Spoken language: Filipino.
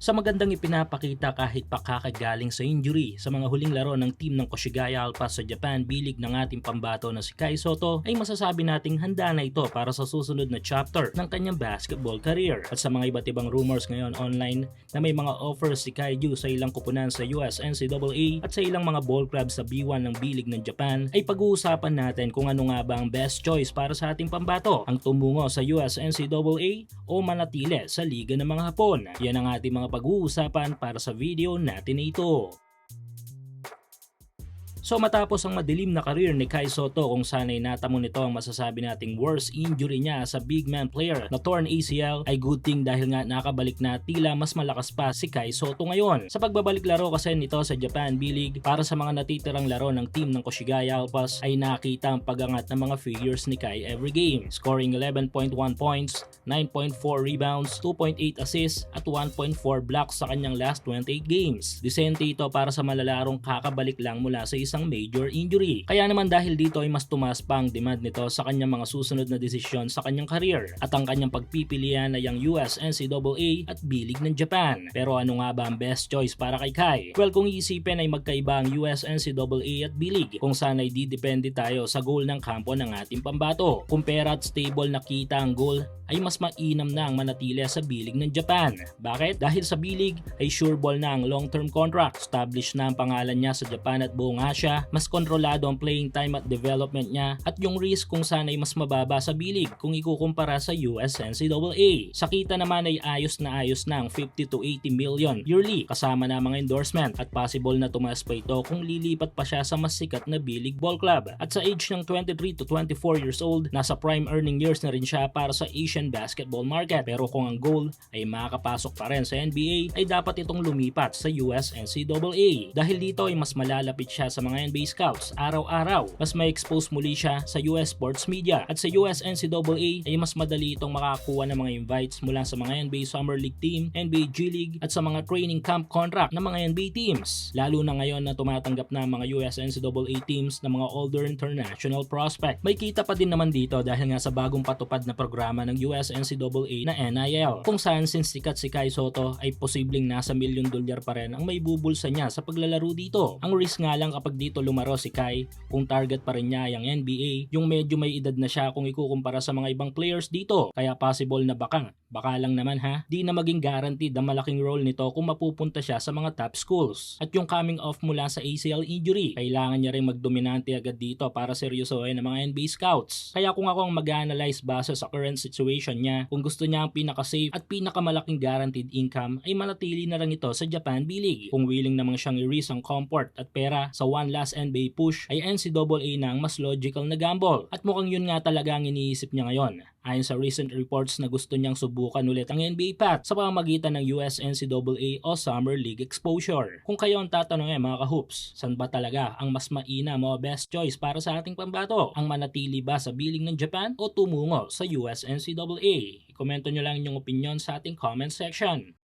Sa magandang ipinapakita kahit pa kakagaling sa injury sa mga huling laro ng team ng Koshigaya Alpas sa Japan bilig ng ating pambato na si Kai Sotto ay masasabi nating handa na ito para sa susunod na chapter ng kanyang basketball career. At sa mga iba't ibang rumors ngayon online na may mga offers si Kai Ju sa ilang kupunan sa US NCAA at sa ilang mga ball clubs sa B1 ng bilig ng Japan ay pag-uusapan natin kung ano nga ba ang best choice para sa ating pambato, ang tumungo sa US NCAA o manatili sa Liga ng mga Hapon. Yan ang ating mga pag-uusapan para sa video natin na ito. So matapos ang madilim na career ni Kai Sotto kung saan ay natamo nito ang masasabi nating worst injury niya sa big man player na torn ACL, ay good thing dahil nga nakabalik na tila mas malakas pa si Kai Sotto ngayon. Sa pagbabalik laro kasi nito sa Japan B-League para sa mga natitirang laro ng team ng Koshigaya Alpas ay nakita ang pag-angat ng mga figures ni Kai every game, scoring 11.1 points, 9.4 rebounds, 2.8 assists at 1.4 blocks sa kanyang last 28 games. Disente ito para sa malalarong kakabalik lang mula sa isang major injury. Kaya naman dahil dito ay mas tumaas pa ang demand nito sa kanyang mga susunod na desisyon sa kanyang career at ang kanyang pagpipilian ay ang US NCAA at B-League ng Japan. Pero ano nga ba ang best choice para kay Kai? Well, kung iisipin ay magkaiba ang US NCAA at B-League kung saan ay didepende tayo sa goal ng kampo ng ating pambato. Kung pera at stable na kita ang goal ay mas mainam na ang manatili sa B-League ng Japan. Bakit? Dahil sa B-League ay sure ball na ang long-term contract, established na ang pangalan niya sa Japan at buong Asia, mas kontrolado ang playing time at development niya at yung risk kung saan ay mas mababa sa B-League kung ikukumpara sa US NCAA. Sa kita naman ay ayos na ang 50 to 80 million yearly kasama na mga endorsement at possible na tumaas pa ito kung lilipat pa siya sa mas sikat na B-League ball club. At sa age ng 23 to 24 years old, nasa prime earning years na rin siya para sa Asian basketball market. Pero kung ang goal ay makakapasok pa rin sa NBA ay dapat itong lumipat sa US NCAA. Dahil dito ay mas malalapit siya sa mga NBA scouts araw-araw. Mas may expose muli siya sa US sports media at sa US NCAA ay mas madali itong makakuha ng mga invites mula sa mga NBA Summer League team, NBA G League at sa mga training camp contract ng mga NBA teams. Lalo na ngayon na tumatanggap na mga US NCAA teams ng mga older international prospect. May kita pa din naman dito dahil nga sa bagong patupad na programa ng US NCAA na NIL kung saan since sikat si Kai Sotto ay posibleng nasa $1 million pa rin ang may bubulsa niya sa paglalaro dito. Ang risk nga lang kapag dito lumaro si Kai kung target pa rin niya yung NBA, yung medyo may edad na siya kung ikukumpara sa mga ibang players dito. Kaya possible na baka lang naman di na maging guaranteed ang malaking role nito kung mapupunta siya sa mga top schools. At yung coming off mula sa ACL injury, kailangan niya rin magdominante agad dito para seryosohin ng mga NBA scouts. Kaya kung ako ang mag-analyze base sa current situation niya, kung gusto niya ang pinaka-safe at pinakamalaking guaranteed income ay manatili na lang ito sa Japan B-League. Kung willing namang siyang i-risk ang comfort at pera sa one last NBA push ay NCAA na ang mas logical na gamble. At mukhang yun nga talaga ang iniisip niya ngayon. Ayon sa recent reports na gusto niyang subukan ulit ang NBA path sa pamamagitan ng US NCAA o Summer League exposure. Kung kayo ang tatanungin mga ka-hoops, saan ba talaga ang mas mainam o best choice para sa ating pambato? Ang manatili ba sa biling ng Japan o tumungo sa US NCAA? I-komento nyo lang inyong opinion sa ating comment section.